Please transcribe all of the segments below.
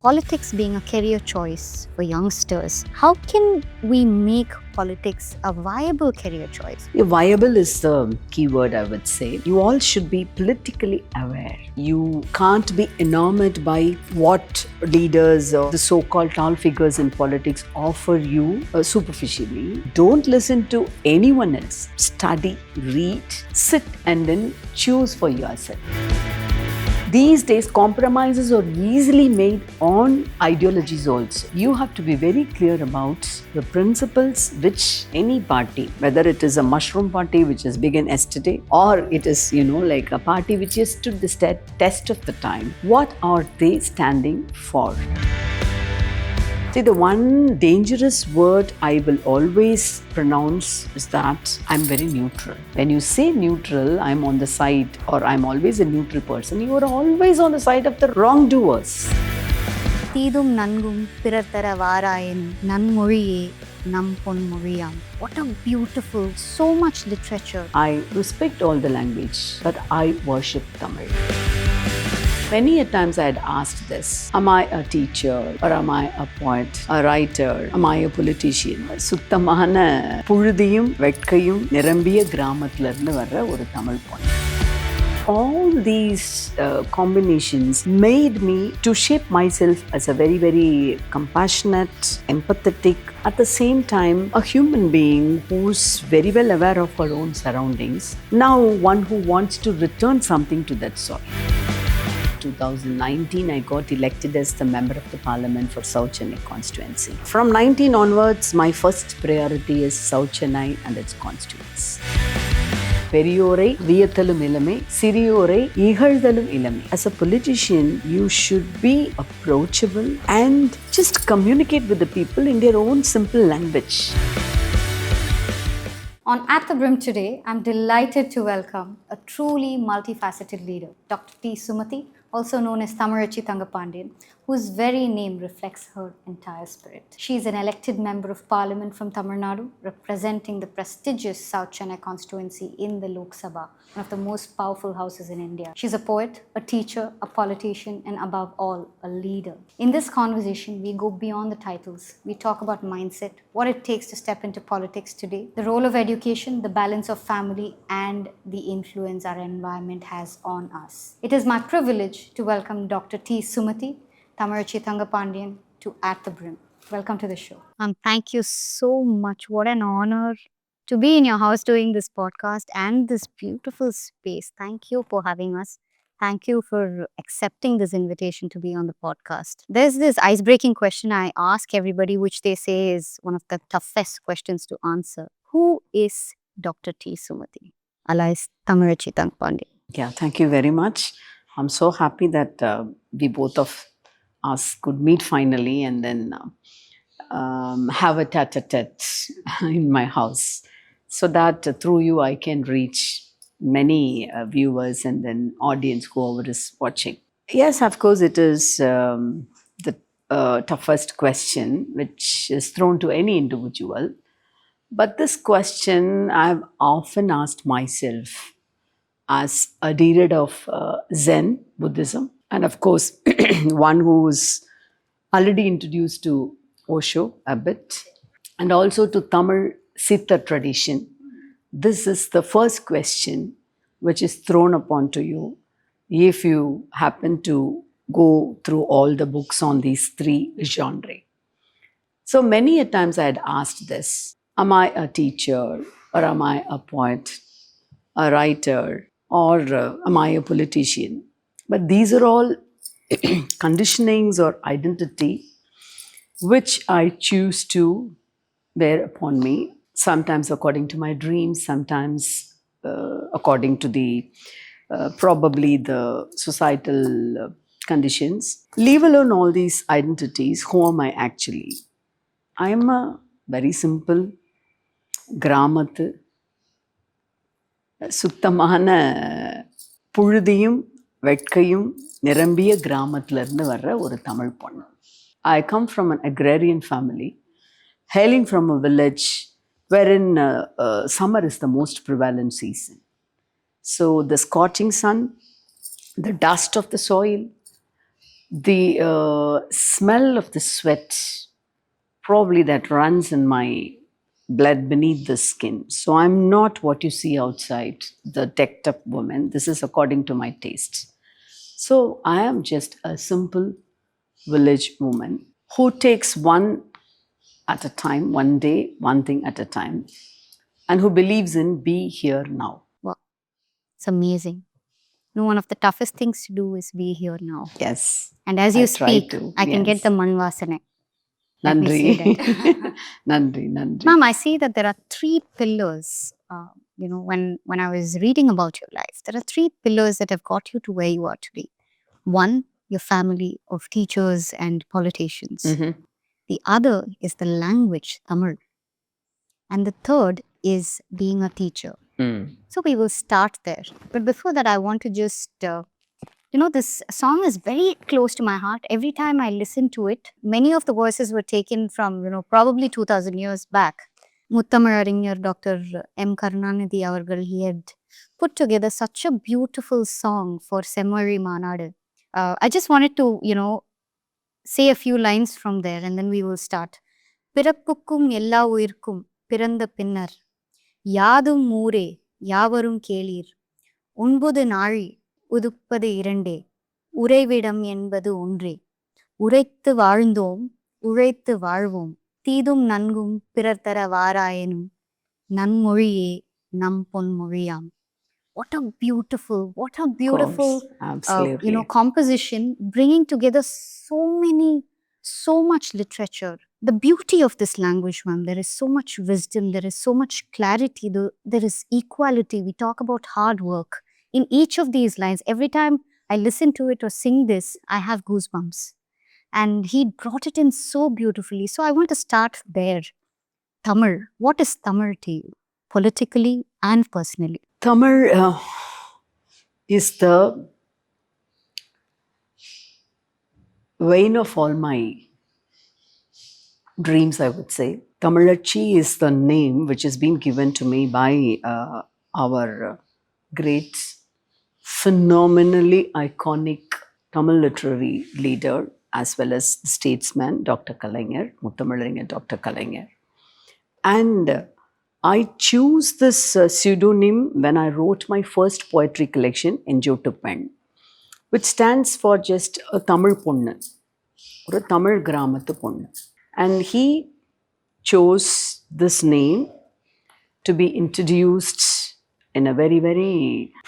politics being a career choice for youngsters, how can we make politics a viable career choice? Viable is the key word, I would say. You all should be politically aware. You can't be enamored by what leaders or the so-called tall figures in politics offer you superficially. Don't listen to anyone else. Study, read, sit, and then choose for yourself. These days, compromises are easily made on ideologies also. You have to be very clear about the principles which any party, whether it is a mushroom party which has begun yesterday, or it is, like a party which has stood the test of the time, what are they standing for? See, the one dangerous word I will always pronounce is that I'm very neutral. When you say neutral, I'm on the side, or I'm always a neutral person, you are always on the side of the wrongdoers. தீதும் நன்கும் பிறர் தர வாராயின் நன்மொழியே நம் பொன்மொழியாம். What a beautiful, so much literature. I respect all the language, but I worship Tamil. Many a times I had asked this, am I a teacher or am I a poet, a writer, am I a politician? சுத்தமான புழுதியும் வெட்கையும் நிரம்பிய கிராமத்திலிருந்து வர்ற ஒரு தமிழ் பொண்ணு. All these combinations made me to shape myself as a very, very compassionate, empathetic, at the same time a human being who's very well aware of her own surroundings. Now one who wants to return something to that soil. 2019, I got elected as the member of the parliament for South Chennai constituency. From 19 onwards, my first priority is South Chennai and its constituents. பெரியோரை வியத்தலும் இளமை, சிறியோரை இகழ்தலும் இளமை. As a politician, you should be approachable and just communicate with the people in their own simple language. On At the Brim today, I'm delighted to welcome a truly multifaceted leader, Dr. T. Sumathi, also known as Thamizhachi Thangapandian, whose very name reflects her entire spirit. She is an elected member of parliament from Tamil Nadu, representing the prestigious South Chennai constituency in the Lok Sabha, one of the most powerful houses in India. She's a poet, a teacher, a politician, and above all, a leader. In this conversation, we go beyond the titles. We talk about mindset, what it takes to step into politics today, the role of education, the balance of family, and the influence our environment has on us. It is my privilege to welcome Dr. T. Sumathi, Thamizhachi Thangapandian to At the Brim. Welcome to the show. Thank you so much. What an honor to be in your house doing this podcast and this beautiful space. Thank you for having us. Thank you for accepting this invitation to be on the podcast. There's this icebreaking question I ask everybody, which they say is one of the toughest questions to answer. Who is Dr. T. Sumathi, alias Thamizhachi Thangapandian? Yeah, thank you very much. I'm so happy that we both of us could meet finally and then have a tete-a-tete in my house, so that through you I can reach many viewers and then audience, whoever is watching. Yes, of course, it is the toughest question which is thrown to any individual. But this question I've often asked myself as a adherent of Zen Buddhism, and of course, one who's already introduced to Osho a bit, and also to Tamil Siddha tradition. This is the first question which is thrown upon to you if you happen to go through all the books on these three genres. So many a times I had asked this, am I a teacher or am I a poet, a writer, or am I a politician? But these are all conditionings or identity which I choose to bear upon me, sometimes according to my dreams, sometimes according to the probably the societal conditions. Leave alone all these identities, who am I actually? I am a very simple கிராமத்து சுத்தமான புழுதியும் வெட்கையும் நிரம்பிய கிராமத்திலிருந்து வர்ற ஒரு தமிழ் பொண்ணு. I come from an agrarian family, hailing from a village wherein summer is the most prevalent season. So the scorching sun, the dust of the soil, The smell of the sweat, probably that runs in my blood beneath the skin. So I'm not what you see outside, the decked up woman. This is according to my taste. So I am just a simple village woman who takes one at a time, one day, one thing at a time, and who believes in be here now. Wow, it's amazing. One of the toughest things to do is be here now. Yes. And as I you try speak, to, I can get yes. the manvasane. Let me say Nandri. that. Nandri, Nandri. Ma'am, I see that there are three pillars. When I was reading about your life, there are three pillars that have got you to where you are today. One, your family of teachers and politicians. Mhm. The other is the language, Tamil. And the third is being a teacher. Mm. So we will start there. But before that, I want to just, this song is very close to my heart. Every time I listen to it, many of the voices were taken from, probably 2000 years back. Muttamazharinyar Dr. M. Karunanidhi Avargal, he had put together such a beautiful song for Semmari Manadu. I just wanted to, say a few lines from there and then we will start. பிறப்புக்கும் எல்லா உயிர்க்கும் பிறந்த பின்னர் யாதும் ஊரே யாவரும் கேளீர் உண்பது நாழி உதுப்பது இரண்டே உறைவிடம் என்பது ஒன்றே உரைத்து வாழ்ந்தோம் உழைத்து வாழ்வோம் தீதும் நன்கும் பிறர் தர வாராயனும் நன்மொழியே நம் பொன்மொழியாம். What a beautiful Absolutely. composition, bringing together so much literature. The beauty of this language, ma'am, there is so much wisdom, there is so much clarity, there is equality. We talk about hard work. In each of these lines, every time I listen to it or sing this, I have goosebumps. And he brought it in so beautifully. So I want to start there. Tamil. What is Tamil to you, politically and personally? Tamil is the vein of all my dreams, I would say. Thamizhachi is the name which has been given to me by our great, phenomenally iconic Tamil literary leader as well as statesman, Dr. Kalaignar, Muttamazharinyar Dr. Kalaignar. And I choose this pseudonym when I wrote my first poetry collection, Enjotu Pen, which stands for just a Tamil ponnu, or a Tamil gramathu ponnu. And he chose this name to be introduced in a very, very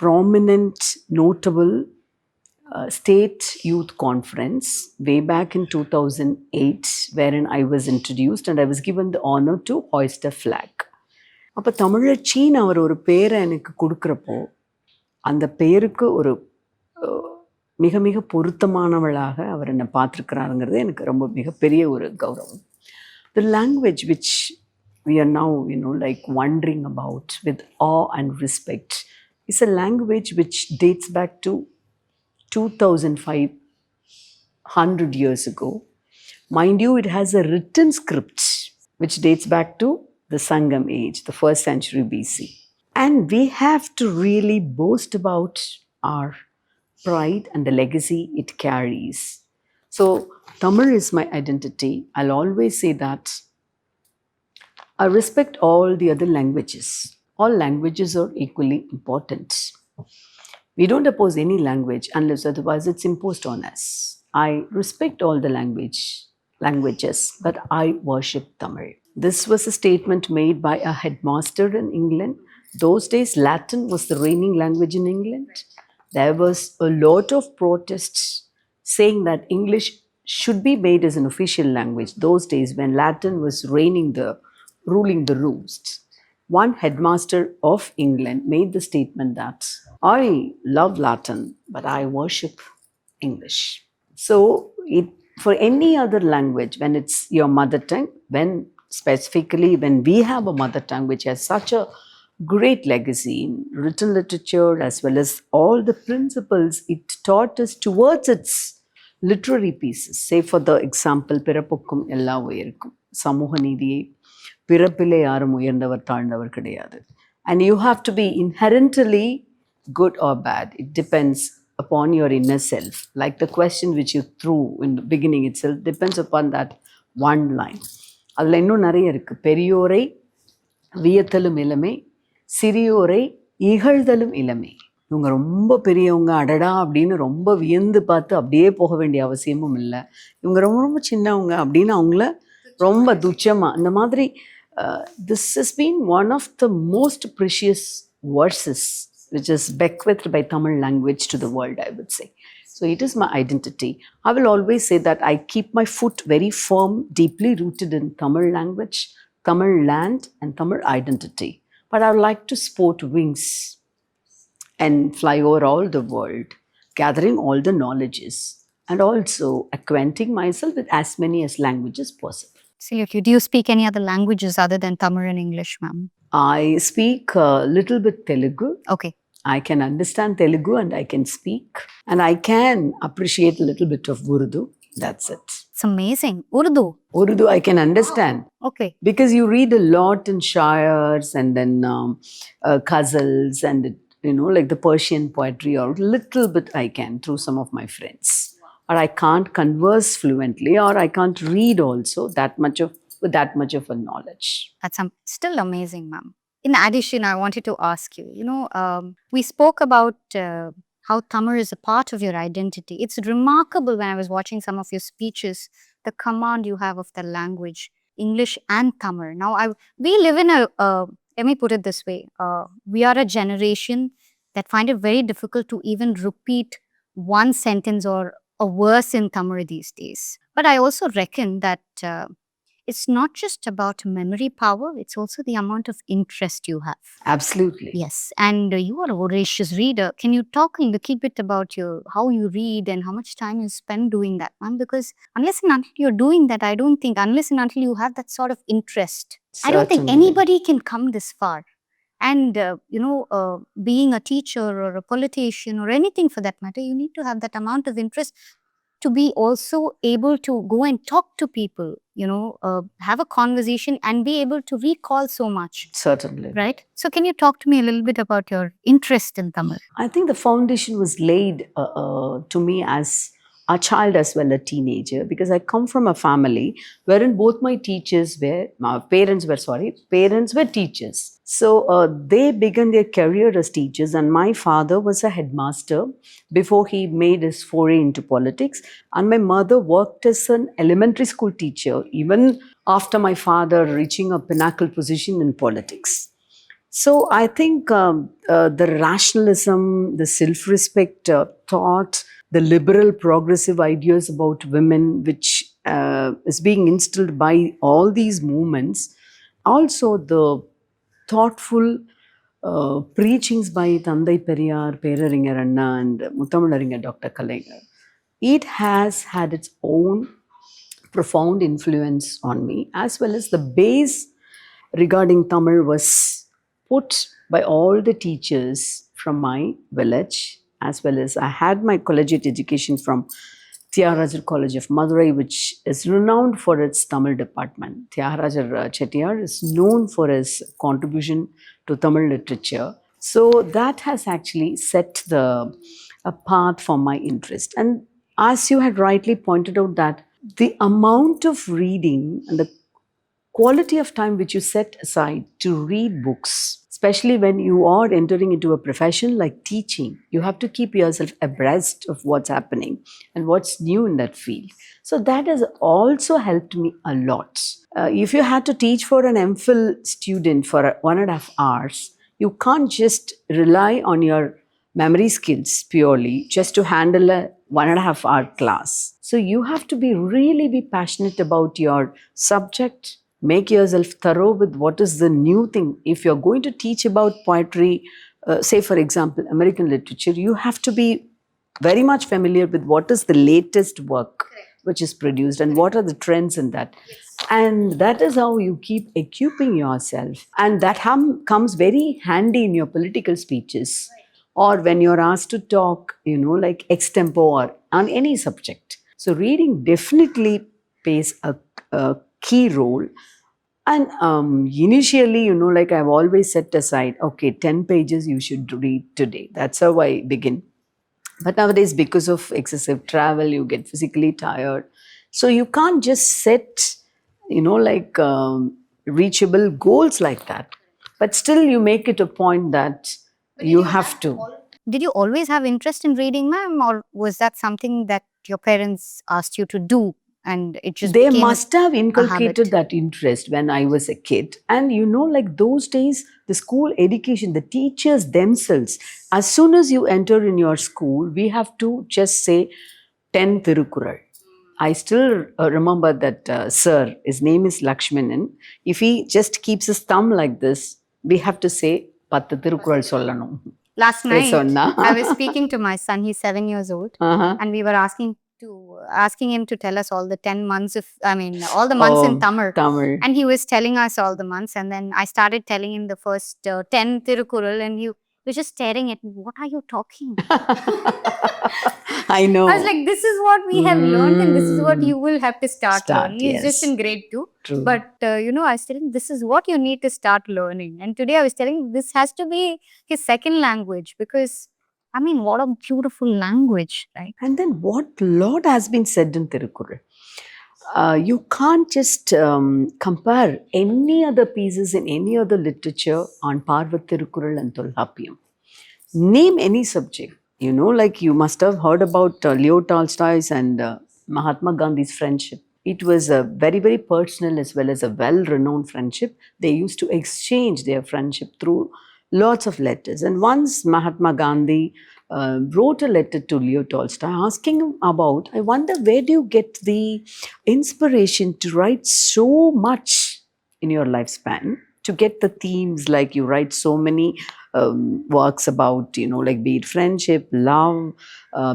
prominent, notable state youth conference way back in 2008, wherein I was introduced and I was given the honor to hoist a flag. அப்போ தமிழச்சின்னு அவர் ஒரு பேரை எனக்கு கொடுக்குறப்போ அந்த பேருக்கு ஒரு மிக மிக பொருத்தமானவளாக அவர் என்னை பார்த்துருக்கிறாருங்கிறது எனக்கு ரொம்ப மிகப்பெரிய ஒரு கௌரவம். The language which we are now, like wondering about with awe and respect is a language which dates back to 2,500 years ago. Mind you, it has a written script which dates back to the Sangam age, the 1st century BC. And we have to really boast about our pride and the legacy it carries. So Tamil is my identity. I'll always say that. I respect all the other languages. All languages are equally important. We don't oppose any language unless otherwise it's imposed on us. I respect all the languages, but I worship Tamil. This was a statement made by a headmaster in England. Those days, Latin was the reigning language in England. There was a lot of protests saying that English should be made as an official language. Those days when Latin was ruling the roost. One headmaster of England made the statement that I love Latin, but I worship English. So for any other language, when it's your mother tongue, specifically when we have a mother tongue which has such a great legacy in written literature as well as all the principles it taught us towards its literary pieces. Say for the example, Pirapukkum Ella Uyirkum, Samuha Nidhiye, Pirappile Yarum Uyarndavar Thalndavar Kidayadu. And you have to be inherently good or bad. It depends upon your inner self. Like the question which you threw in the beginning itself depends upon that one line. அதில் இன்னும் நிறைய இருக்குது. பெரியோரை வியத்தலும் இளமை, சிறியோரை இகழ்தலும் இளமை. இவங்க ரொம்ப பெரியவங்க, அடடா அப்படின்னு ரொம்ப வியந்து பார்த்து அப்படியே போக வேண்டிய அவசியமும் இல்லை. இவங்க ரொம்ப ரொம்ப சின்னவங்க அப்படின்னு அவங்கள ரொம்ப துச்சமாக இந்த மாதிரி. This has been one of the most precious verses which is bequeathed by Tamil language to the world, I would say. So it is my identity. I will always say that I keep my foot very firm, deeply rooted in Tamil language, Tamil land and Tamil identity. But I would like to sport wings and fly over all the world, gathering all the knowledges and also acquainting myself with as many as languages possible. Absolutely. Do you speak any other languages other than Tamil and English, ma'am? I speak a little bit Telugu. Okay. I can understand Telugu and I can speak. And I can appreciate a little bit of Urdu. That's it. It's amazing. Urdu? Urdu I can understand. Okay. Because you read a lot in shires and then ghazals and, like the Persian poetry, or little bit I can through some of my friends. Or I can't converse fluently, or I can't read also with that much of a knowledge. That's still amazing, ma'am. In addition, I wanted to ask you, we spoke about how Tamil is a part of your identity. It's remarkable when I was watching some of your speeches, the command you have of the language, English and Tamil. Now, we live in let me put it this way, we are a generation that find it very difficult to even repeat one sentence or a verse in Tamil these days. But I also reckon that it's not just about memory power, it's also the amount of interest you have. Absolutely. Yes. And you are a voracious reader. Can you talk a little bit about how you read and how much time you spend doing that, ma'am? Because unless and until you're doing that, I don't think, unless and until you have that sort of interest, Certainly. I don't think anybody can come this far. And, being a teacher or a politician or anything for that matter, you need to have that amount of interest to be also able to go and talk to people, have a conversation and be able to recall so much. Certainly. Right? So can you talk to me a little bit about your interest in Tamil? I think the foundation was laid to me as a child as well a teenager, because I come from a family wherein both my parents were teachers. So they began their career as teachers, and my father was a headmaster before he made his foray into politics, and my mother worked as an elementary school teacher even after my father reaching a pinnacle position in politics. So I think the rationalism, the self-respect thought, the liberal progressive ideas about women, which is being instilled by all these movements, also the thoughtful preachings by Thandai Periyar, Peraringer Anna and Muthamalaringar Dr. Kalaignar, it has had its own profound influence on me, as well as the base regarding Tamil was put by all the teachers from my village, as well as I had my collegiate education from Tyagarajar College of Madurai, which is renowned for its Tamil department. Tyagarajar Chettiar is known for his contribution to Tamil literature. So that has actually set the path for my interest. And as you had rightly pointed out, that the amount of reading and the quality of time which you set aside to read books, especially when you are entering into a profession like teaching, you have to keep yourself abreast of what's happening and what's new in that field. So that has also helped me a lot. If you had to teach for an MPhil student for 1.5 hours, you can't just rely on your memory skills purely just to handle a 1.5 hour class. So you have to really be passionate about your subject. Make yourself thorough with what is the new thing. If you're going to teach about poetry, say for example, American literature, you have to be very much familiar with what is the latest work which is produced and what are the trends in that. And that is how you keep equipping yourself. And that comes very handy in your political speeches, or when you're asked to talk, like extempore on any subject. So reading definitely plays a key role. And initially, like I've always set aside, okay, 10 pages you should read today. That's how I begin. But nowadays, because of excessive travel, you get physically tired. So you can't just set, like reachable goals like that. But still, you make it a point that you have to. Did you always have interest in reading, ma'am, or was that something that your parents asked you to do and it just They became must have a habit? inculcated that interest when I was a kid. And like those days, the school education, the teachers themselves, as soon as you enter in your school, we have to just say 10 Tirukural. I still remember that sir, his name is Lakshmanan. If he just keeps his thumb like this, we have to say 10 Tirukural sollanum. Last night, Sonna. I was speaking to my son. He's 7 years old, Uh-huh. and we were asking him to tell us all the 10 months of, all the months in Tamil. Tamil. And he was telling us all the months, and then I started telling him the first 10 Tirukural, and he was just staring at me. What are you talking? I know. I was like, this is what we have learned, and this is what you will have to start learning. He's yes. just in grade 2. True. But, I was telling him, this is what you need to start learning. And today I was telling him, this has to be his second language because, what a beautiful language, right? And then what lot has been said in Tirukkural. You can't just compare any other pieces in any other literature on par with Tirukkural and Tolhapiyam. Name any subject. Like you must have heard about Leo Tolstoy's and Mahatma Gandhi's friendship. It was a very, very personal as well as a well-renowned friendship. They used to exchange their friendship through lots of letters. And once Mahatma Gandhi wrote a letter to Leo Tolstoy asking him about, I wonder, where do you get the inspiration to write so much in your lifespan? To get the themes, like you write so many works about, like be it friendship, love,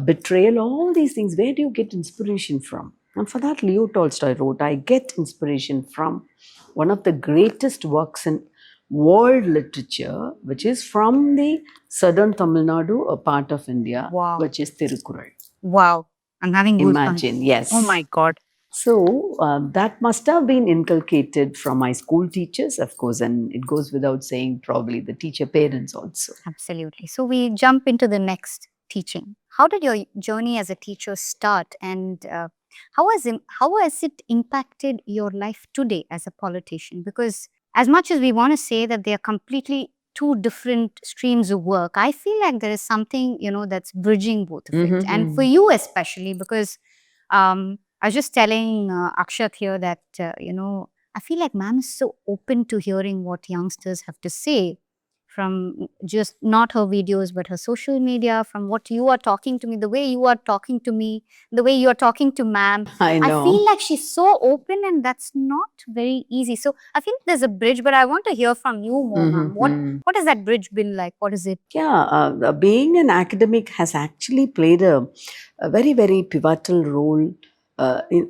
betrayal, all these things. Where do you get inspiration from? And for that, Leo Tolstoy wrote, I get inspiration from one of the greatest works in world literature, which is from the southern Tamil Nadu, a part of India, Wow. which is Tirukkural. Wow. I'm having goosebumps. Imagine, yes. Oh my God. So that must have been inculcated from my school teachers, of course, and it goes without saying, probably the teacher parents also. Absolutely. So we jump into the next teaching. How did your journey as a teacher start, and how has it impacted your life today as a politician? Because as much as we want to say that they are completely two different streams of work, I feel like there is something, that's bridging both of it. And for you especially, because I was just telling Akshat here that, I feel like ma'am is so open to hearing what youngsters have to say, from just not her videos, but her social media, from what you are talking to me, the way you are talking to me, the way you are talking to ma'am. I know. I feel like she's so open, and that's not very easy. So I feel there's a bridge, but I want to hear from you more, ma'am. What has that bridge been like? What is it? Yeah, being an academic has actually played a very, very pivotal role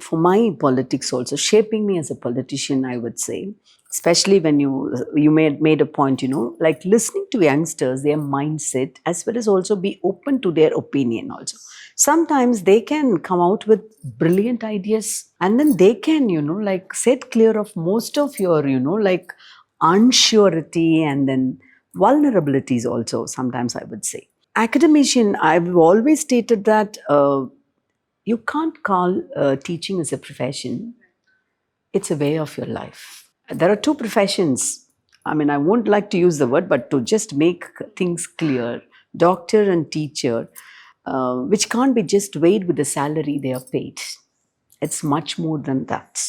for my politics also, shaping me as a politician, I would say. Especially when you made a point, like listening to youngsters, their mindset, as well as also be open to their opinion also. Sometimes they can come out with brilliant ideas, and then they can, like set clear of most of your, like unsurety and then vulnerabilities also, sometimes I would say. Academician, I've always stated that you can't call teaching as a profession. It's a way of your life. There are two professions. I mean, I won't like to use the word, but to just make things clear, doctor and teacher, which can't be just weighed with the salary they are paid. It's much more than that.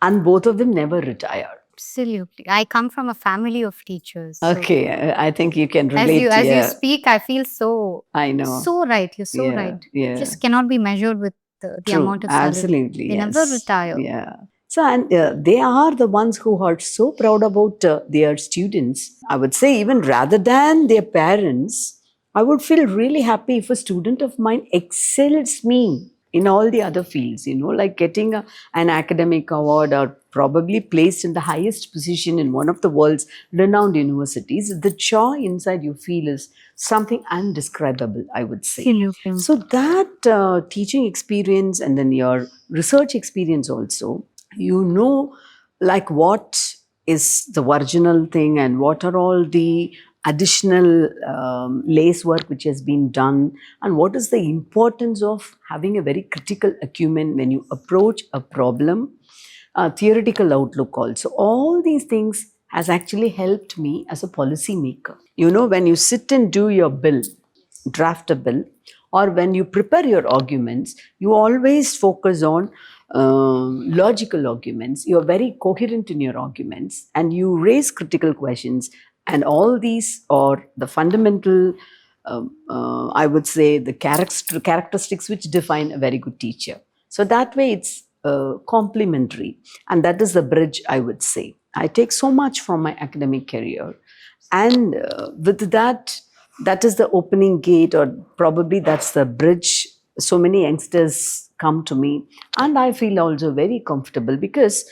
And both of them never retire. Absolutely. I come from a family of teachers. So Okay, I think you can relate. as you speak, I feel so. I know. So right. You're so right. Yeah. Just cannot be measured with the True, amount of salary. absolutely. They yes. never retire. Yeah. So, and they are the ones who are so proud about their students. I would say, even rather than their parents, I would feel really happy if a student of mine excels me in all the other fields, like getting an academic award or probably placed in the highest position in one of the world's renowned universities. The joy inside you feel is something indescribable, I would say. Absolutely. So that teaching experience and then your research experience also, like what is the original thing and what are all the additional lace work which has been done, and what is the importance of having a very critical acumen when you approach a problem, theoretical outlook also. All these things has actually helped me as a policy maker. You know, when you sit and do your bill, draft a bill, or when you prepare your arguments, you always focus on logical arguments. You're very coherent in your arguments and you raise critical questions. And all these are the fundamental, I would say, the characteristics which define a very good teacher. So that way it's complementary. And that is the bridge, I would say. I take so much from my academic career. And with that, that is the opening gate, or probably that's the bridge. So many youngsters come to me, and I feel also very comfortable because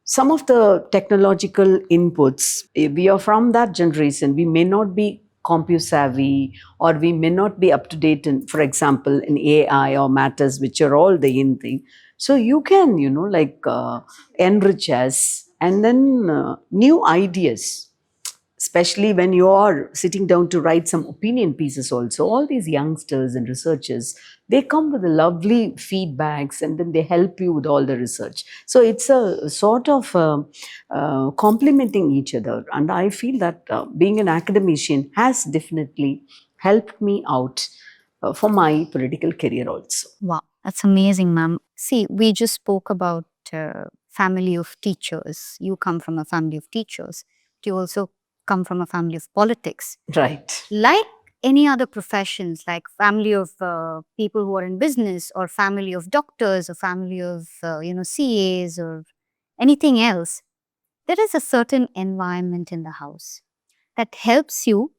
some of the technological inputs, we are from that generation, we may not be compu savvy, or we may not be up to date in, for example, in AI or matters which are all the in thing. So you can, enrich us, and then new ideas, especially when you are sitting down to write some opinion pieces also. All these youngsters and researchers, they come with lovely feedbacks, and then they help you with all the research. So it's a sort of complementing each other. And I feel that being an academician has definitely helped me out for my political career also. Wow, that's amazing, ma'am. See, we just spoke about family of teachers. You come from a family of teachers. You also come from a family of politics. Right. Like any other professions, like family of people who are in business, or family of doctors, or family of CAs, or anything else, there is a certain environment in the house that helps you,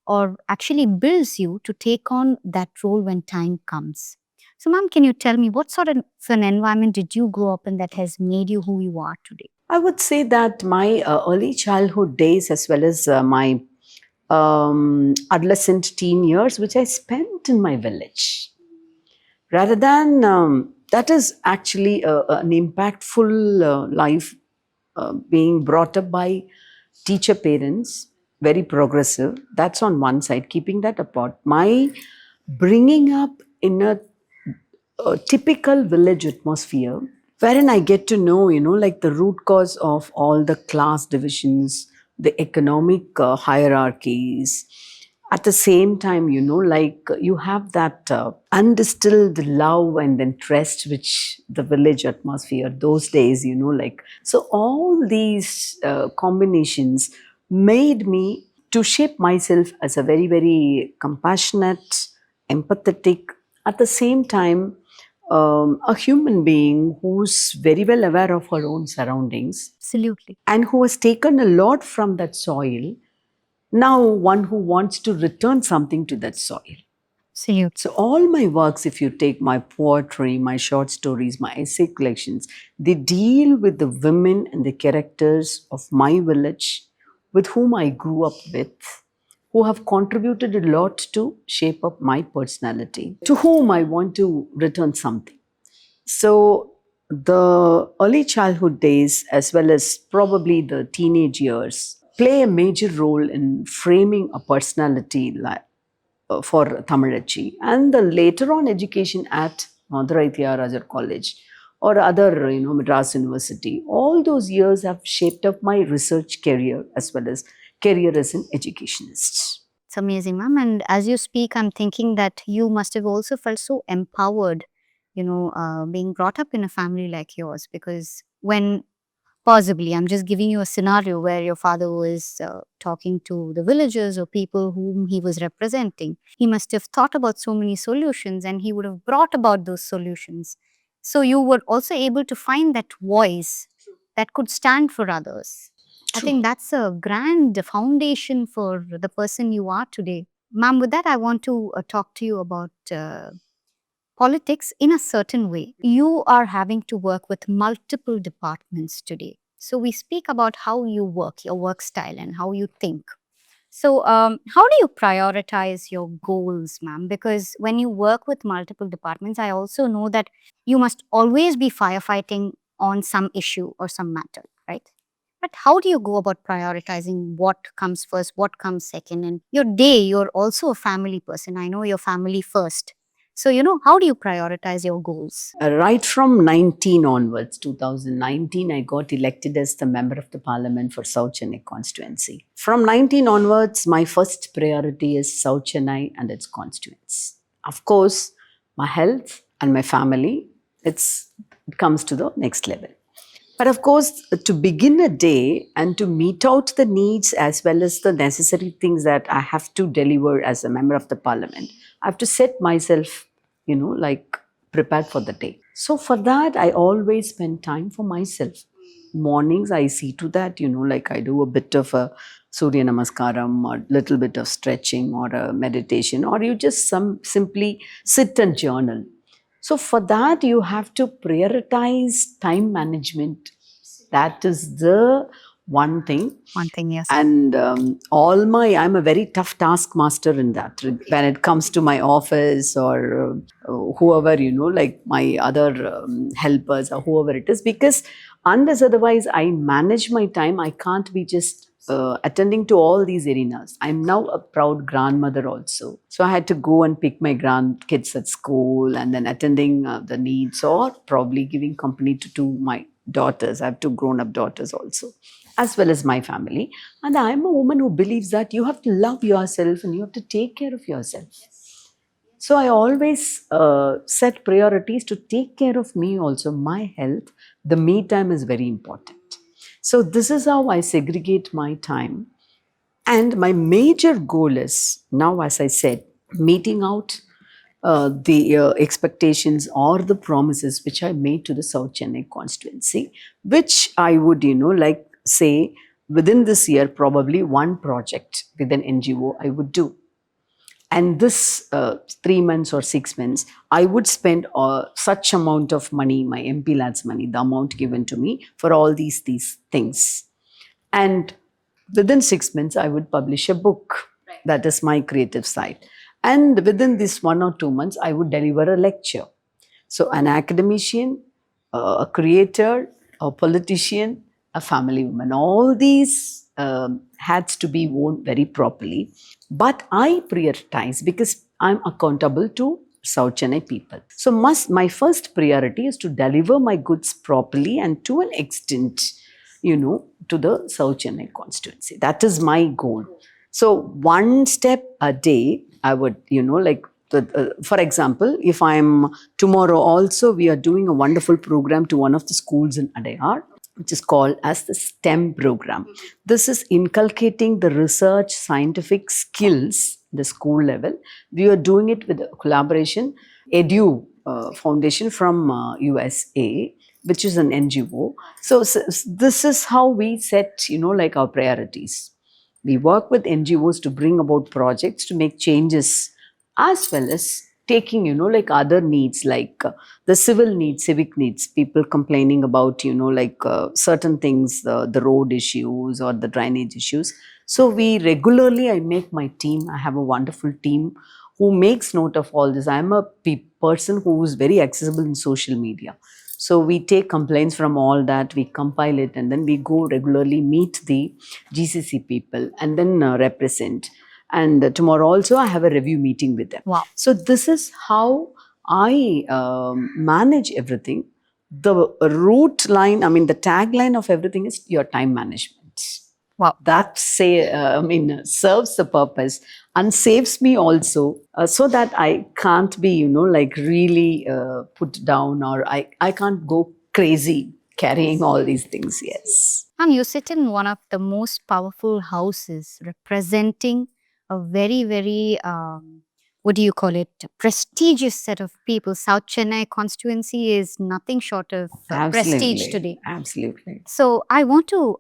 or actually builds you to take on that role when time comes. So, ma'am, can you tell me what sort of an environment did you grow up in that has made you who you are today? I would say that my early childhood days, as well as my adolescent teen years, which I spent in my village, rather than that is actually an impactful life, being brought up by teacher parents, very progressive. That's on one side. Keeping that apart, my bringing up in a typical village atmosphere, wherein I get to know, like the root cause of all the class divisions, the economic hierarchies. At the same time, like you have that undistilled love and then trust, which the village atmosphere, those days, like, so all these combinations made me to shape myself as a very, very compassionate, empathetic, at the same time, a human being who's very well aware of her own surroundings Absolutely. and who has taken a lot from that soil. Now, one who wants to return something to that soil. Absolutely. So, all my works, if you take my poetry, my short stories, my essay collections, they deal with the women and the characters of my village with whom I grew up with, who have contributed a lot to shape up my personality, to whom I want to return something. So, the early childhood days, as well as probably the teenage years, play a major role in framing a personality for Thamizhachi. And the later on education at Madurai Thiagarajar College or other, Madras University, all those years have shaped up my research career as well as career as an educationist. It's amazing, ma'am. And as you speak, I'm thinking that you must have also felt so empowered, being brought up in a family like yours. Because when possibly, I'm just giving you a scenario where your father was talking to the villagers or people whom he was representing. He must have thought about so many solutions, and he would have brought about those solutions. So you were also able to find that voice that could stand for others. I True. think that's a grand foundation for the person you are today. Ma'am, with that, I want to talk to you about politics in a certain way. You are having to work with multiple departments today. So we speak about how you work, your work style, and how you think. So, how do you prioritize your goals, ma'am? Because when you work with multiple departments, I also know that you must always be firefighting on some issue or some matter, right? But how do you go about prioritizing what comes first, what comes second? And your day, you're also a family person. I know your family first. So, how do you prioritize your goals? Right from 19 onwards, 2019, I got elected as the member of the parliament for South Chennai constituency. From 19 onwards, my first priority is South Chennai and its constituents. Of course, my health and my family, it comes to the next level. But of course, to begin a day and to meet out the needs as well as the necessary things that I have to deliver as a member of the parliament, I have to set myself, like prepared for the day. So for that, I always spend time for myself. Mornings, I see to that, like I do a bit of a Surya Namaskaram or little bit of stretching or a meditation, or you just simply sit and journal. So for that, you have to prioritize time management. That is the one thing. One thing, yes. And I'm a very tough taskmaster in that. When it comes to my office or whoever, like my other helpers or whoever it is, because unless otherwise I manage my time, I can't be just attending to all these arenas. I'm now a proud grandmother also. So I had to go and pick my grandkids at school and then attending the needs or probably giving company to my daughters. I have two grown-up daughters also, as well as my family. And I'm a woman who believes that you have to love yourself and you have to take care of yourself. So I always set priorities to take care of me also, my health. The me time is very important. So this is how I segregate my time. And my major goal is now, as I said, meeting out the expectations or the promises which I made to the South Chennai constituency, which I would, like say within this year, probably one project with an NGO I would do. And this 3 months or 6 months, I would spend such amount of money, my MP lads money, the amount given to me for all these things. And within 6 months, I would publish a book. Right. That is my creative side. And within this 1 or 2 months, I would deliver a lecture. So an academician, a creator, a politician, a family woman, all these hats to be worn very properly. But I prioritize because I'm accountable to South Chennai people. So my first priority is to deliver my goods properly and to an extent, to the South Chennai constituency. That is my goal. So one step a day, I would, for example, if I'm tomorrow also, we are doing a wonderful program to one of the schools in Adayar, which is called as the STEM program. This is inculcating the research scientific skills at the school level. We are doing it with a collaboration, Edu Foundation from USA, which is an NGO. So this is how we set, our priorities. We work with NGOs to bring about projects to make changes, as well as taking, other needs, like the civil needs, civic needs, people complaining about, certain things, the road issues or the drainage issues. So I make my team, I have a wonderful team who makes note of all this. I'm a person who is very accessible in social media. So we take complaints from all that, we compile it, and then we go regularly meet the GCC people and then represent. And tomorrow also I have a review meeting with them. Wow. So this is how I manage everything. The root line, the tagline of everything is your time management. Wow. That serves the purpose and saves me also, so that I can't be, really put down, or I can't go crazy carrying all these things. Yes. And you sit in one of the most powerful houses representing a very, very, prestigious set of people. South Chennai constituency is nothing short of prestige today. Absolutely. So I want to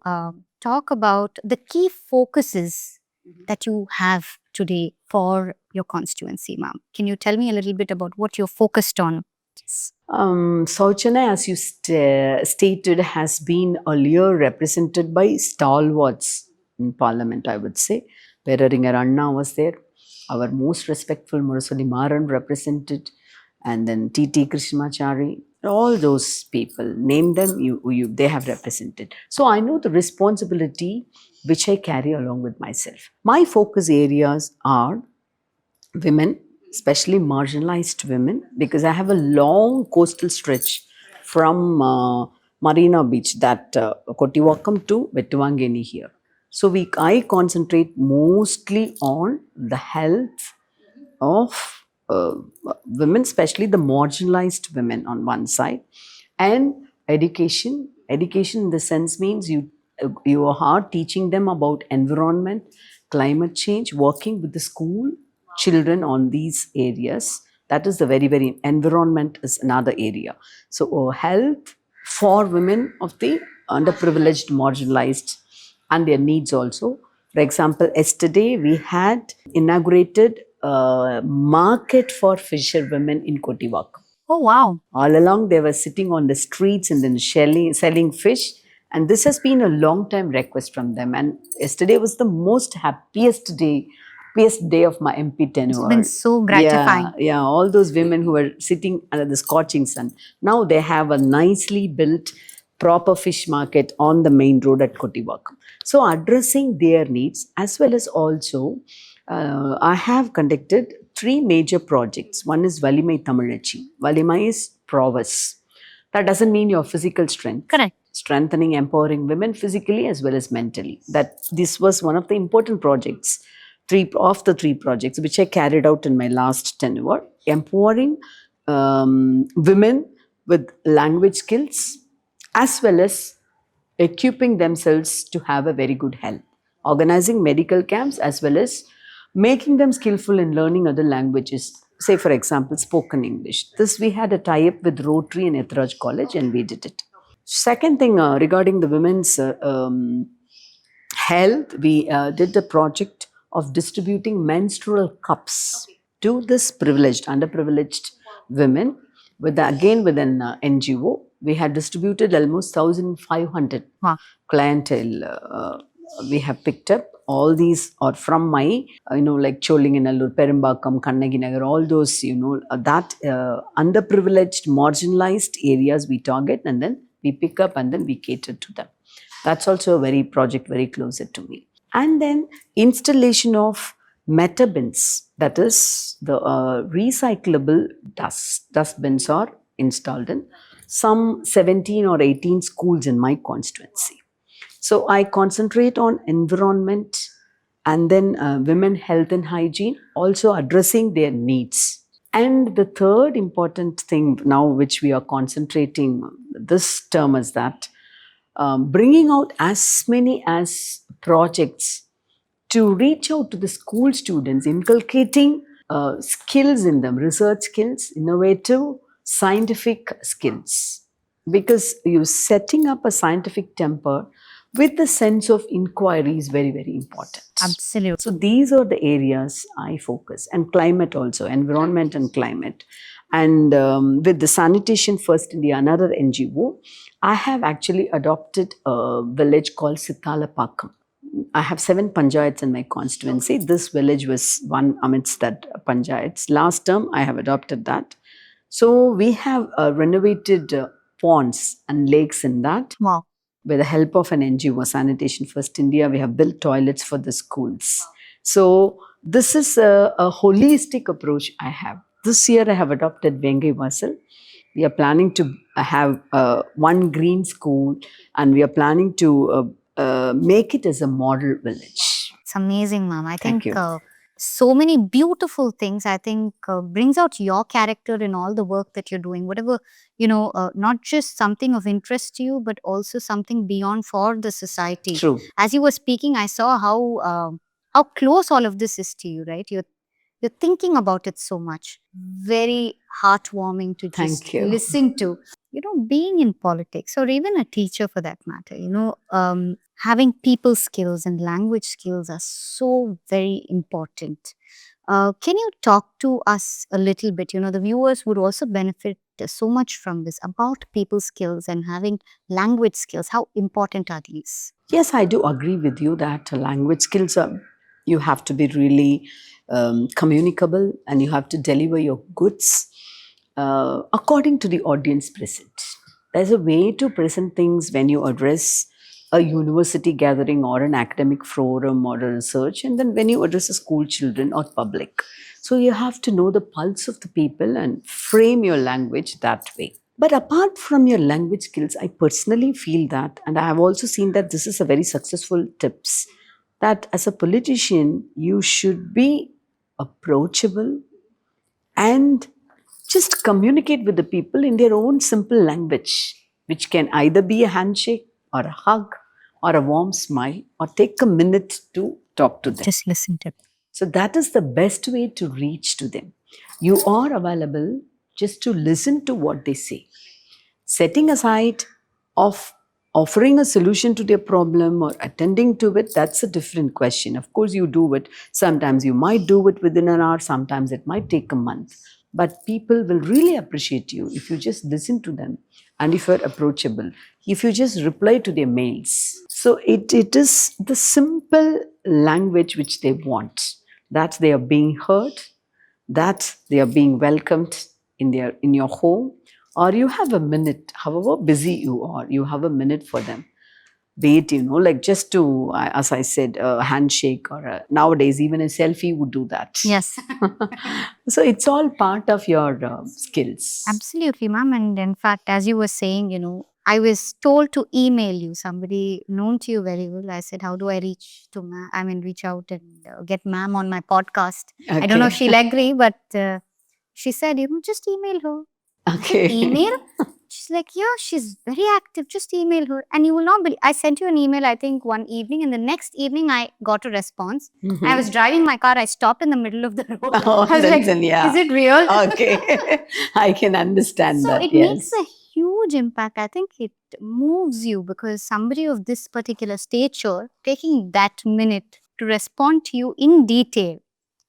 talk about the key focuses that you have today for your constituency, ma'am. Can you tell me a little bit about what you're focused on? South Chennai, as you stated, has been earlier represented by stalwarts in Parliament, I would say. Peraringer Anna was there. Our most respectful Murasoli Maran represented. And then T.T. Krishnamachari. all those people, name them, they have represented. So I know the responsibility which I carry along with myself. My focus areas are women, especially marginalized women, because I have a long coastal stretch from Marina Beach, that Kottivakkam to Vettuvangeni here. So I concentrate mostly on the health of women, especially the marginalized women on one side, and education. Education in the sense means you are teaching them about environment, climate change, working with the school children on these areas. That is the very environment is another area. So health for women of the underprivileged, marginalized, and their needs also. For example, yesterday we had inaugurated a market for fisherwomen in Kottivakkam. Oh, wow. All along, they were sitting on the streets and then selling fish. And this has been a long time request from them. And yesterday was the most happiest day of my MP tenure. It's been so gratifying. Yeah. All those women who were sitting under the scorching sun. Now they have a nicely built, proper fish market on the main road at Kottivakkam. So addressing their needs, as well as also, I have conducted 3 major projects. One is Valimai Thamizhachi. Valimai is prowess. That doesn't mean your physical strength. Correct. Strengthening, empowering women physically as well as mentally. This was one of the important projects, 3 of the 3 projects which I carried out in my last tenure. Empowering women with language skills, as well as equipping themselves to have a very good health. Organizing medical camps, as well as making them skillful in learning other languages. Say, for example, spoken English. This we had a tie-up with Rotary and Ethraj College, and we did it. Second thing, regarding the women's health, we did the project of distributing menstrual cups to this underprivileged women. With an NGO, we had distributed almost 1,500 clientele. We have picked up. All these are from my, like Cholinganallur, Perumbakam, Kannagi Nagar, all those, that underprivileged, marginalized areas we target, and then we pick up and then we cater to them. That's also a project very closer to me. And then installation of metabins, that is the recyclable dustbins are installed in some 17 or 18 schools in my constituency. So I concentrate on environment, and then women health and hygiene, also addressing their needs. And the third important thing now which we are concentrating this term is that bringing out as many as projects to reach out to the school students, inculcating skills in them, research skills, innovative scientific skills. Because you're setting up a scientific temper with the sense of inquiry is very important. Absolutely. So these are the areas I focus. And climate also, environment and climate. And with the Sanitation First India, another NGO, I have actually adopted a village called Sithalapakam. I have 7 panchayats in my constituency. This village was one amidst that panchayats. Last term, I have adopted that. So we have renovated ponds and lakes in that. Wow. With the help of an NGO, Sanitation First India, we have built toilets for the schools. So this is a holistic approach I have. This year I have adopted Vengai Vasal. We are planning to have one green school, and we are planning to make it as a model village. It's amazing, ma'am. I Thank think you. so many beautiful things, I think, brings out your character in all the work that you're doing. Whatever, not just something of interest to you, but also something beyond for the society. True. As you were speaking, I saw how close all of this is to you, right? You're thinking about it so much. Very heartwarming to just Thank you. listen to. Being in politics, or even a teacher for that matter, having people skills and language skills are so very important. Can you talk to us a little bit? The viewers would also benefit so much from this, about people skills and having language skills. How important are these? Yes, I do agree with you that language skills you have to be really communicable, and you have to deliver your goods. according to the audience present. There's a way to present things when you address a university gathering or an academic forum or a research, and then when you address a school children or public. So you have to know the pulse of the people and frame your language that way. But apart from your language skills, I personally feel that, and I have also seen that this is a very successful tips, that as a politician, you should be approachable and just communicate with the people in their own simple language, which can either be a handshake or a hug or a warm smile or take a minute to talk to them. Just listen to them. So that is the best way to reach to them. You are available just to listen to what they say. Setting aside of offering a solution to their problem or attending to it, that's a different question. Of course, you do it. Sometimes you might do it within an hour, sometimes it might take a month. But people will really appreciate you if you just listen to them and if you're approachable, if you just reply to their mails. So it is the simple language which they want, that they are being heard, that they are being welcomed in your home, or you have a minute, however busy you are, you have a minute for them. Be it, like just to, as I said, a handshake or nowadays even a selfie would do that. Yes. So it's all part of your skills. Absolutely, ma'am. And in fact, as you were saying, I was told to email you, somebody known to you very well. I said, how do I reach out and get ma'am on my podcast? I don't know if she'll agree, but she said, just email her. Okay. Email? She's like, yeah, she's very active. Just email her. And you will not believe, I sent you an email, I think, one evening. And the next evening, I got a response. Mhm. I was driving my car. I stopped in the middle of the road. Oh, I was like, then, yeah. is it real? Okay. I can understand So that. it Yes. makes a huge impact. I think it moves you because somebody of this particular stature, taking that minute to respond to you in detail,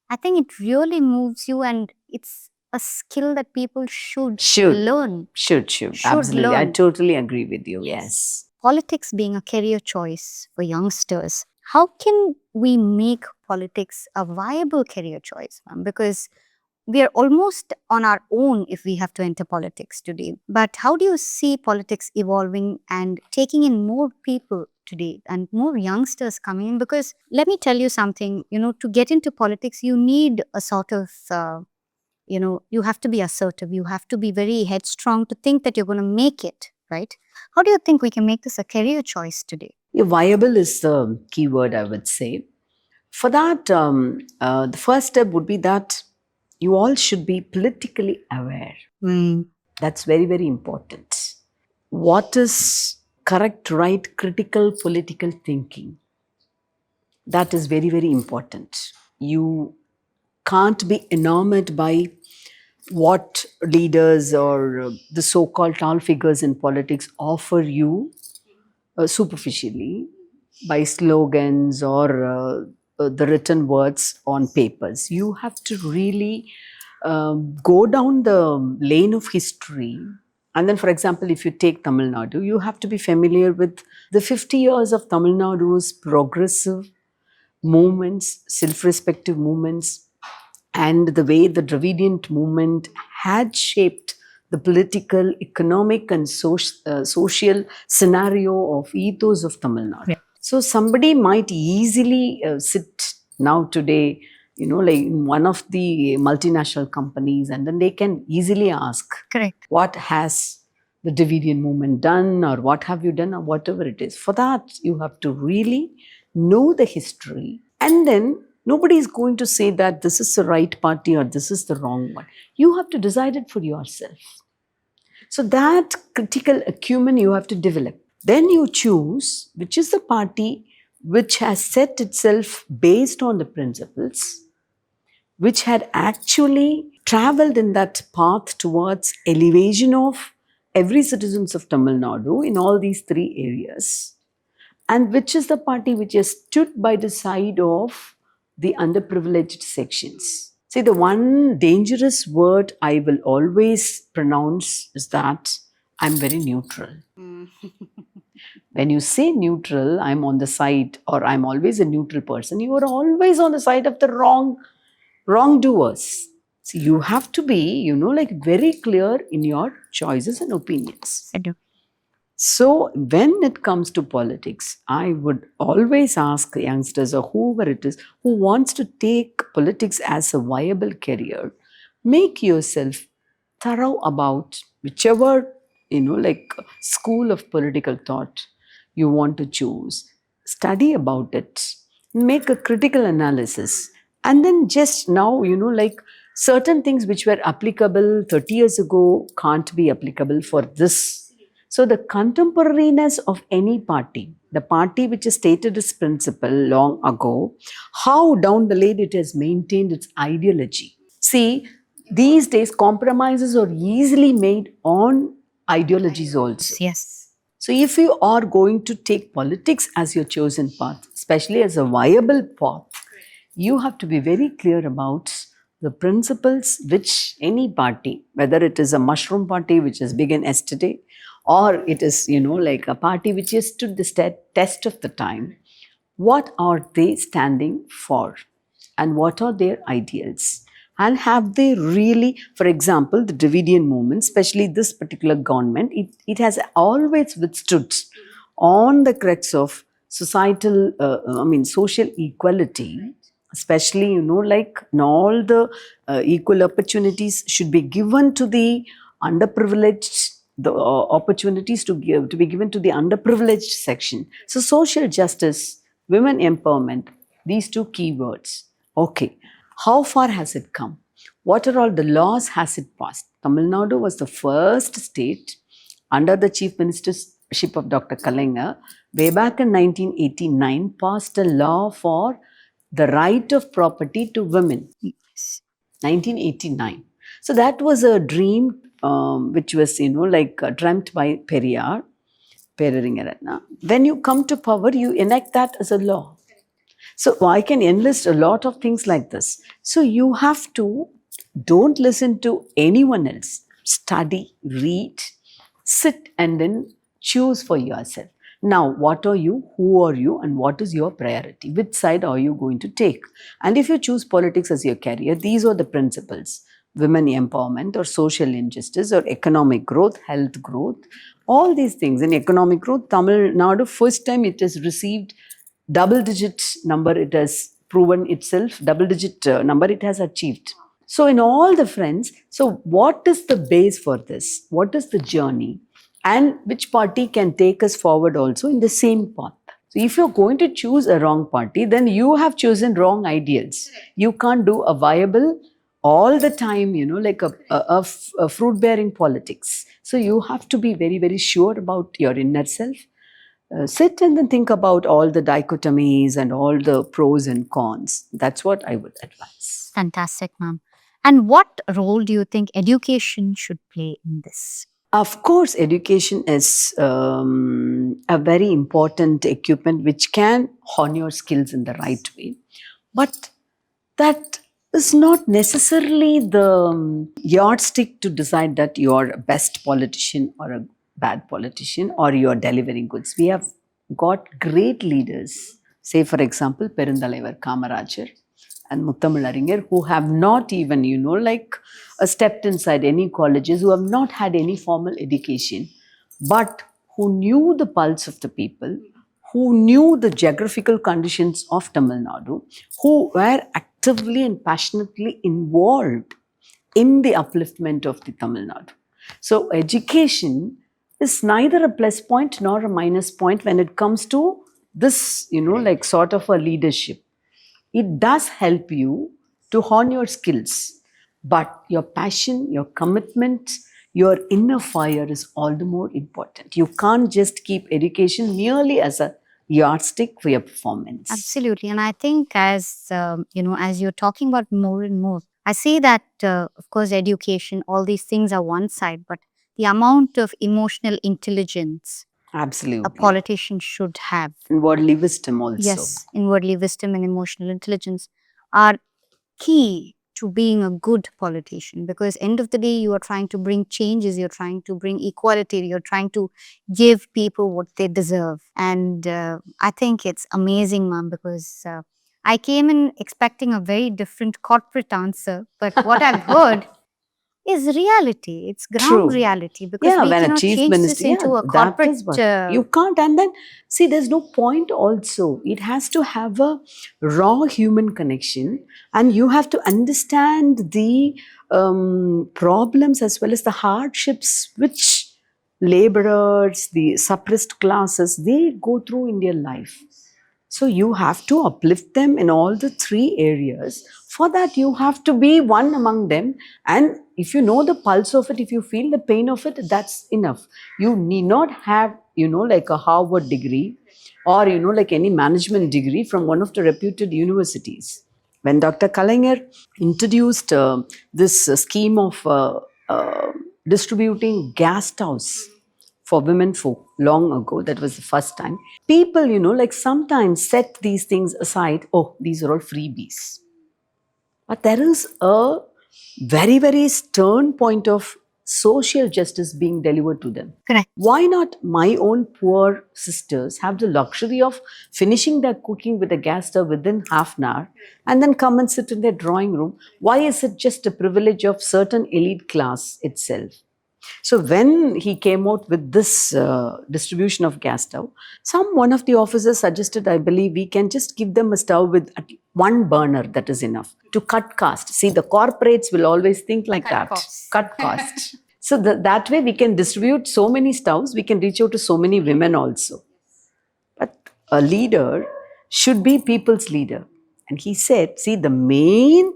I think it really moves you, and it's a skill that people should learn. Should. Absolutely. I learn. totally agree with you. Yes. Politics being a career choice for youngsters, how can we make politics a viable career choice, ma'am? Because we are almost on our own if we have to enter politics today. But how do you see politics evolving and taking in more people today and more youngsters coming in? Because let me tell you something, to get into politics, you need a sort of, you have to be assertive. You have to be very headstrong to think that you're going to make it, right? How do you think we can make this a career choice today? Yeah, viable is the key word, I would say. For that, the first step would be that you all should be politically aware. That's very, very important. What is correct, right, critical political thinking? That is very, very important. You can't be enamored by what leaders or the so-called tall figures in politics offer you superficially by slogans or the written words on papers. You have to really go down the lane of history. And then, for example, if you take Tamil Nadu, you have to be familiar with the 50 years of Tamil Nadu's progressive movements, self-respective movements, and the way the Dravidian movement had shaped the political, economic, and social scenario of ethos of Tamil Nadu. Yeah. So somebody might easily sit now today, like in one of the multinational companies, and then they can easily ask, Correct. what has the Dravidian movement done, or what have you done, or whatever it is. For that, you have to really know the history, and then nobody is going to say that this is the right party or this is the wrong one. You have to decide it for yourself. So that critical acumen you have to develop. Then you choose which is the party which has set itself based on the principles, which had actually traveled in that path towards elevation of every citizens of Tamil Nadu in all these three areas, and which is the party which has stood by the side of the underprivileged sections. See, the one dangerous word I will always pronounce is that I'm very neutral. When you say neutral, I'm on the side, or I'm always a neutral person, you are always on the side of the wrongdoers. So you have to be, like very clear in your choices and opinions. I do. So, when it comes to politics, I would always ask youngsters or whoever it is who wants to take politics as a viable career, make yourself thorough about whichever, like school of political thought you want to choose. Study about it, make a critical analysis, and then just now, like certain things which were applicable 30 years ago can't be applicable for this. So, the contemporariness of any party, the party which has stated its principle long ago, how down the lane it has maintained its ideology. See, these days compromises are easily made on ideologies also. Yes. So, if you are going to take politics as your chosen path, especially as a viable path, you have to be very clear about the principles which any party, whether it is a mushroom party which has begun yesterday, or it is, like a party which has stood the test of the time, what are they standing for and what are their ideals? And have they really, for example, the Dravidian movement, especially this particular government, it has always withstood on the crux of societal, social equality, especially, like all the equal opportunities should be given to the underprivileged, the opportunities to be given to the underprivileged section. So, social justice, women empowerment, these two keywords. Okay, how far has it come? What are all the laws has it passed? Tamil Nadu was the first state under the chief ministership of Dr. Kalinga, way back in 1989, passed a law for the right of property to women. 1989. So that was a dream which was, like dreamt by Periyar, Peraringer. When you come to power, you enact that as a law. So I can enlist a lot of things like this. So you have to, don't listen to anyone else. Study, read, sit, and then choose for yourself. Now, what are you, who are you, and what is your priority? Which side are you going to take? And if you choose politics as your career, these are the principles: women empowerment, or social injustice, or economic growth, health growth, all these things. In economic growth, Tamil Nadu, first time it has received double digit number, it has proven itself, double digit number it has achieved. So, in all the friends, so what is the base for this? What is the journey? And which party can take us forward also in the same path? So, if you're going to choose a wrong party, then you have chosen wrong ideals. You can't do a viable all the time, like a fruit bearing politics. So, you have to be very, very sure about your inner self. Sit and then think about all the dichotomies and all the pros and cons. That's what I would advise. Fantastic, ma'am. And what role do you think education should play in this? Of course, education is a very important equipment which can hone your skills in the right way. But that is not necessarily the yardstick to decide that you are a best politician or a bad politician or you are delivering goods. We have got great leaders, say for example, Perundalaivar Kamarajar and Muthamilaringer, who have not even, like stepped inside any colleges, who have not had any formal education, but who knew the pulse of the people, who knew the geographical conditions of Tamil Nadu, who were actively and passionately involved in the upliftment of the Tamil Nadu. So, education is neither a plus point nor a minus point when it comes to this, like sort of a leadership. It does help you to hone your skills, but your passion, your commitment, your inner fire is all the more important. You can't just keep education merely as a yardstick for your performance. Absolutely. And I think as you're talking about more and more, I see that, of course, education, all these things are one side, but the amount of emotional intelligence a Absolutely. politician should have. And worldly wisdom also. Yes, inwardly wisdom and emotional intelligence are key to being a good politician, because end of the day you are trying to bring changes, you're trying to bring equality, you're trying to give people what they deserve. And I think it's amazing, ma'am, because I came in expecting a very different corporate answer, but what I've heard is reality. It's ground True. reality because Yeah, we when a cannot chief change this minister, yeah, into a that corporate. is what you can't. And then see, there's no point also. It has to have a raw human connection, and you have to understand the problems as well as the hardships which laborers, the suppressed classes, they go through in their life. So you have to uplift them in all the three areas. For that, you have to be one among them. And if you know the pulse of it, if you feel the pain of it, that's enough. You need not have, like a Harvard degree or, like any management degree from one of the reputed universities. When Dr. Kalaignar introduced this scheme of distributing gas stoves for women folk long ago, that was the first time. People, like sometimes set these things aside. Oh, these are all freebies. But there is a very, very stern point of social justice being delivered to them. Correct. Why not my own poor sisters have the luxury of finishing their cooking with a gas stove within half an hour and then come and sit in their drawing room? Why is it just a privilege of certain elite class itself? So when he came out with this distribution of gas stove, one of the officers suggested, I believe, we can just give them a stove with one burner. That is enough to cut cost. See, the corporates will always think like that. Cut cost. So that way we can distribute so many stoves. We can reach out to so many women also. But a leader should be people's leader. And he said, see, the main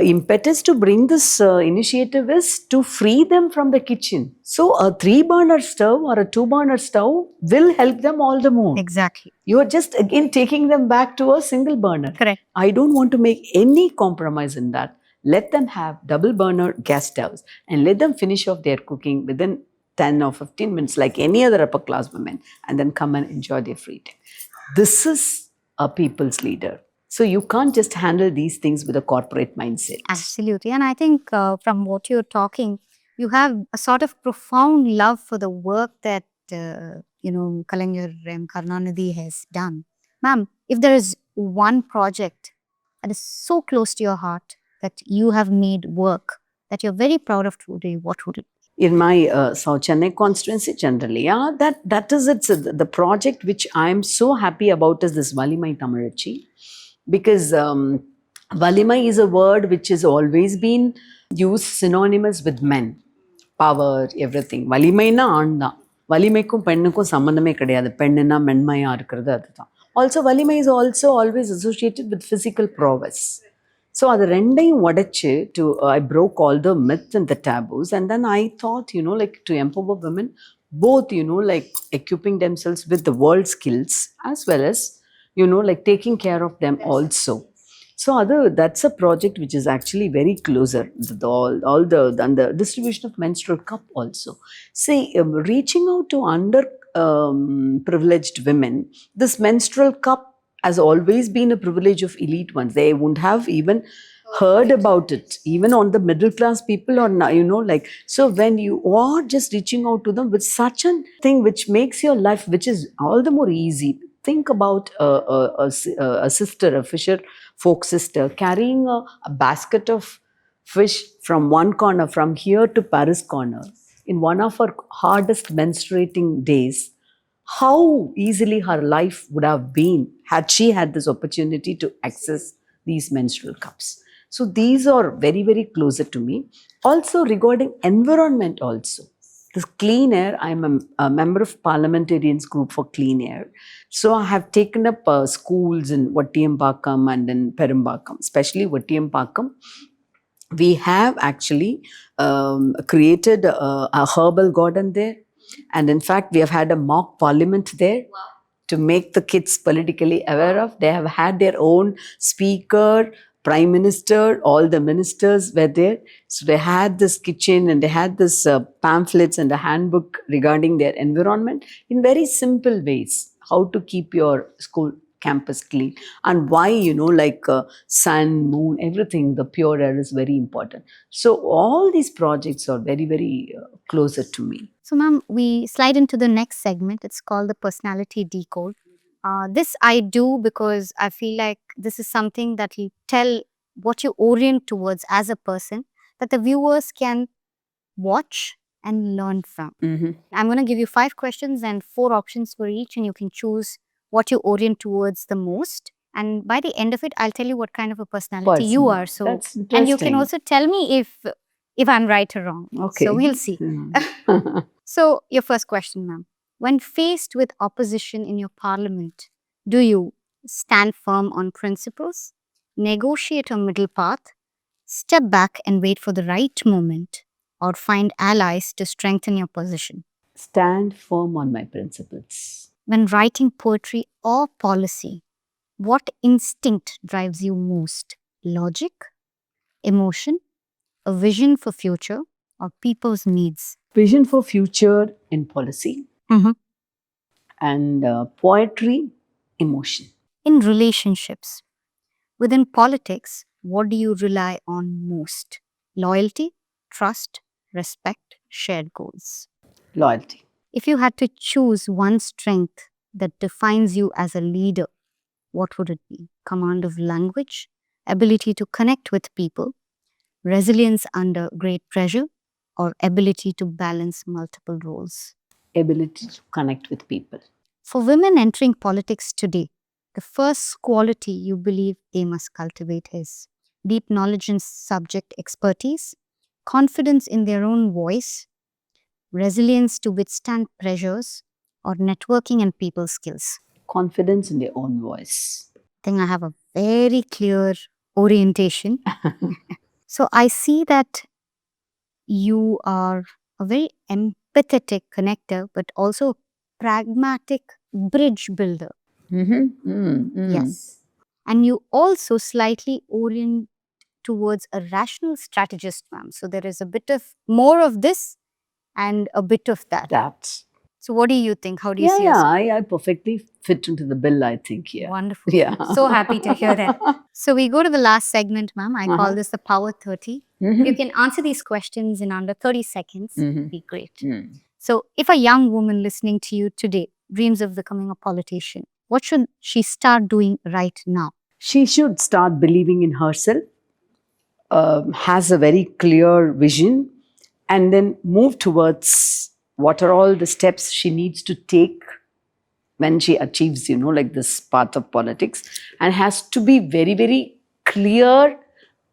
impetus to bring this initiative is to free them from the kitchen. So a 3-burner stove or a 2-burner stove will help them all the more. Exactly. You are just again taking them back to a single burner. Correct. I don't want to make any compromise in that. Let them have double burner gas stoves and let them finish off their cooking within 10 or 15 minutes like any other upper class women and then come and enjoy their free time. This is a people's leader. So you can't just handle these things with a corporate mindset. Absolutely. And I think from what you're talking, you have a sort of profound love for the work that, Kalaignar M. Karunanidhi has done. Ma'am, if there is one project that is so close to your heart that you have made work that you're very proud of today, what would it be? In my South Chennai constituency generally, yeah, that is it's the project which I'm so happy about is this Valimai Thamizhachi, because Valimai is a word which has always been used synonymous with men, power, everything. Valimaina ஆண் தான். வலிமைக்கும் பெண்ணுக்கும் சம்பந்தமே கிடையாது. பெண்ணுன்னா மென்மையா இருக்கிறது அதுதான். Also, வலிமை is also always associated with physical prowess. So அது ரெண்டையும் உடைச்சு I broke all the myths and the taboos, and then I thought, like to empower women, both, like equipping themselves with the world skills as well as, like taking care of them also. So that's a project which is actually very closer. All the distribution of menstrual cup also. See, reaching out to privileged women, this menstrual cup has always been a privilege of elite ones. They wouldn't have even heard about it, even on the middle class people or, like, so when you are just reaching out to them with such a thing which makes your life, which is all the more easy. Think about a sister, a fisher folk sister, carrying a basket of fish from one corner, from here to Paris corner, in one of her hardest menstruating days. How easily her life would have been had she had this opportunity to access these menstrual cups. So these are very, very closer to me. Also regarding environment also. This clean air, I'm a member of parliamentarians group for clean air. So I have taken up schools in Vattiyambakam and in Perumbakam, especially Vattiyambakam. We have actually created a herbal garden there. And in fact, we have had a mock parliament there. Wow. To make the kids politically aware of. They have had their own speaker, prime minister, all the ministers were there. So they had this kitchen and they had this pamphlets and a handbook regarding their environment in very simple ways. How to keep your school campus clean and why, like sun, moon, everything, the pure air is very important. So all these projects are very, very closer to me. So, ma'am, we slide into the next segment. It's called the personality decode. This I do because I feel like this is something that will tell what you orient towards as a person that the viewers can watch and learn from. Mhm. I'm going to give you 5 questions and 4 options for each, and you can choose what you orient towards the most. And by the end of it, I'll tell you what kind of a personality you Person. are. So, That's and you can interesting. also tell me if I'm right or wrong. Okay. So we'll see. So, your first question, ma'am. When faced with opposition in your parliament, do you stand firm on principles, negotiate a middle path, step back and wait for the right moment, or find allies to strengthen your position? Stand firm on my principles. When writing poetry or policy, what instinct drives you most? Logic, emotion, a vision for future, or people's needs? Vision for future in policy Mhm. and poetry, emotion. In relationships, within politics, what do you rely on most? Loyalty, trust, respect, shared goals. Loyalty. If you had to choose one strength that defines you as a leader, what would it be? Command of language, ability to connect with people, resilience under great pressure, or ability to balance multiple roles? Ability to connect with people. For women entering politics today, the first quality you believe they must cultivate is deep knowledge in subject expertise, confidence in their own voice, resilience to withstand pressures, or networking and people skills. Confidence in their own voice. I think I have a very clear orientation. So I see that you are a very empathetic connector, but also pragmatic bridge builder. Yes. And you also slightly orient towards a rational strategist, ma'am. So there is a bit of more of this and a bit of that. That. So what do you think? How do you Yeah, see yeah. yourself? I perfectly fit into the bill, I think. Yeah. Wonderful. Yeah. So happy to hear that. So we go to the last segment, ma'am. I call Uh-huh. this the Power 30. Mhm. You can answer these questions in under 30 seconds. Mhm. Be great. Mm. So if a young woman listening to you today dreams of becoming a politician, what should she start doing right now? She should start believing in herself, has a very clear vision, and then move towards what are all the steps she needs to take when she achieves, like this path of politics, and has to be very, very clear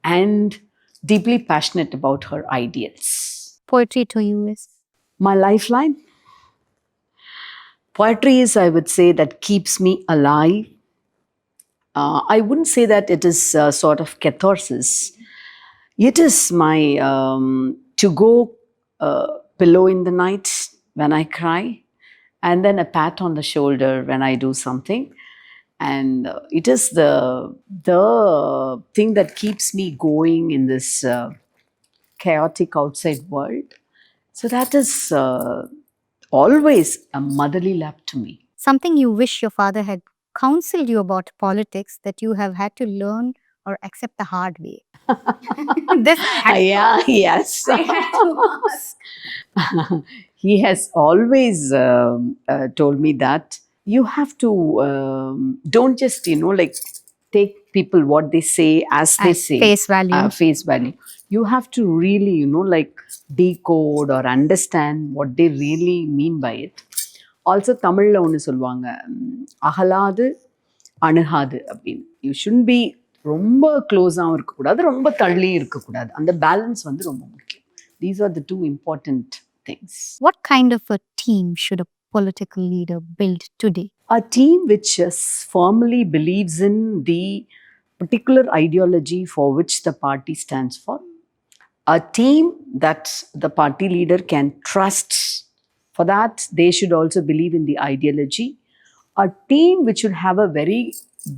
and deeply passionate about her ideals. Poetry to you is? My lifeline? Poetry is, I would say, that keeps me alive. I wouldn't say that it is sort of catharsis. It is my to go pillow in the night when I cry, and then a pat on the shoulder when I do something. And it is the thing that keeps me going in this chaotic outside world. So that is always a motherly love to me. Something you wish your father had counseled you about politics that you have had to learn or accept the hard way? This I had to Yeah, yes. I had to ask. He has always told me that you have to don't just like take people what they say as they As say, face value. face value. You have to really like decode or understand what they really mean by it. Also தமிழ்ல ஒன்று சொல்லுவாங்க, அகலாது அணுகாது அப்படின்னு. You should be ரொம்ப க்ளோஸாகவும் இருக்கக்கூடாது, ரொம்ப தள்ளியும் இருக்கக்கூடாது. அந்த பேலன்ஸ் வந்து ரொம்ப முக்கியம். These are the two important things. What kind of a team should a political leader build today? A team which firmly believes in the particular ideology for which the party stands for. A team that the party leader can trust. For that, they should also believe in the ideology. A team which should have a very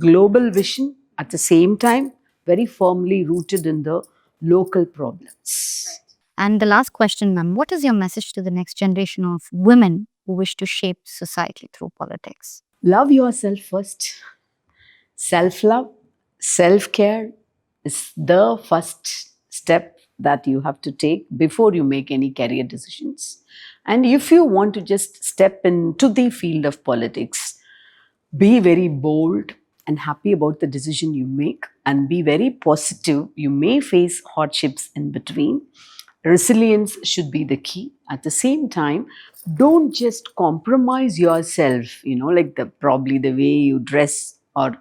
global vision, at the same time, very firmly rooted in the local problems. And the last question, ma'am, what is your message to the next generation of women who wish to shape society through politics? Love yourself first. Self-love, self-care is the first step that you have to take before you make any career decisions. And if you want to just step into the field of politics, Be very bold and happy about the decision you make, and be very positive. You may face hardships in between. Resilience should be the key. At the same time, don't just compromise yourself, like probably the way you dress or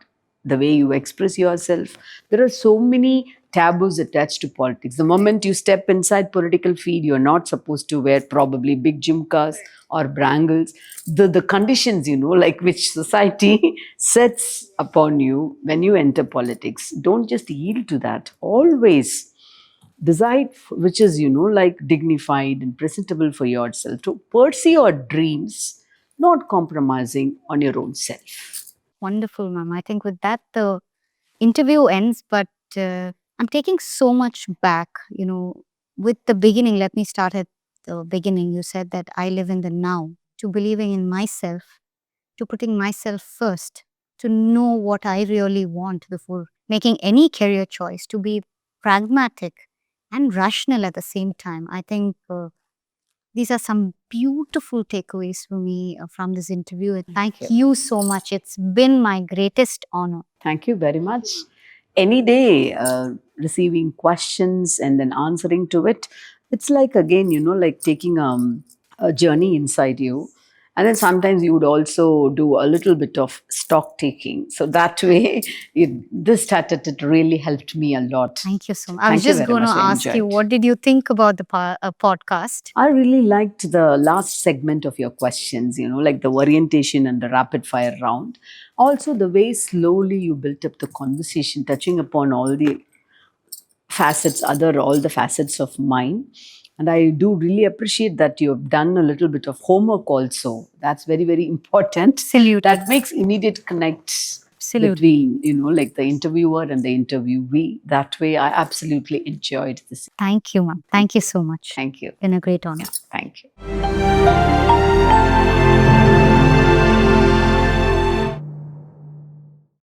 the way you express yourself. There are so many taboos attached to politics. The moment you step inside political field, you're not supposed to wear probably big jumkas or brangles. The conditions, like which society sets upon you when you enter politics. Don't just yield to that. Always decide which is, like dignified and presentable for yourself, to pursue your dreams, not compromising on your own self. Wonderful, ma'am. I think with that, the interview ends, but I'm taking so much back, with the beginning. Let me start at the beginning. You said that I live in the now, to believing in myself, to putting myself first, to know what I really want before making any career choice, to be pragmatic and rational at the same time. I think these are some beautiful takeaways for me from this interview. And thank you so much. It's been my greatest honor. Thank you very much. Any day, receiving questions and then answering to it, it's like, again, like taking a journey inside you. And then sometimes you would also do a little bit of stock taking. So that way, this started, it really helped me a lot. Thank you so much. I was just going to ask you, what did you think about the podcast? I really liked the last segment of your questions, like the orientation and the rapid fire round. Also, the way slowly you built up the conversation, touching upon all the all the facets of mine. And I do really appreciate that you have done a little bit of homework also. That's very, very important. Absolutely. That makes immediate connects between, like the interviewer and the interviewee. That way, I absolutely enjoyed this. Thank you, ma'am. Thank you so much. Thank you. Been a great honor. Thank you.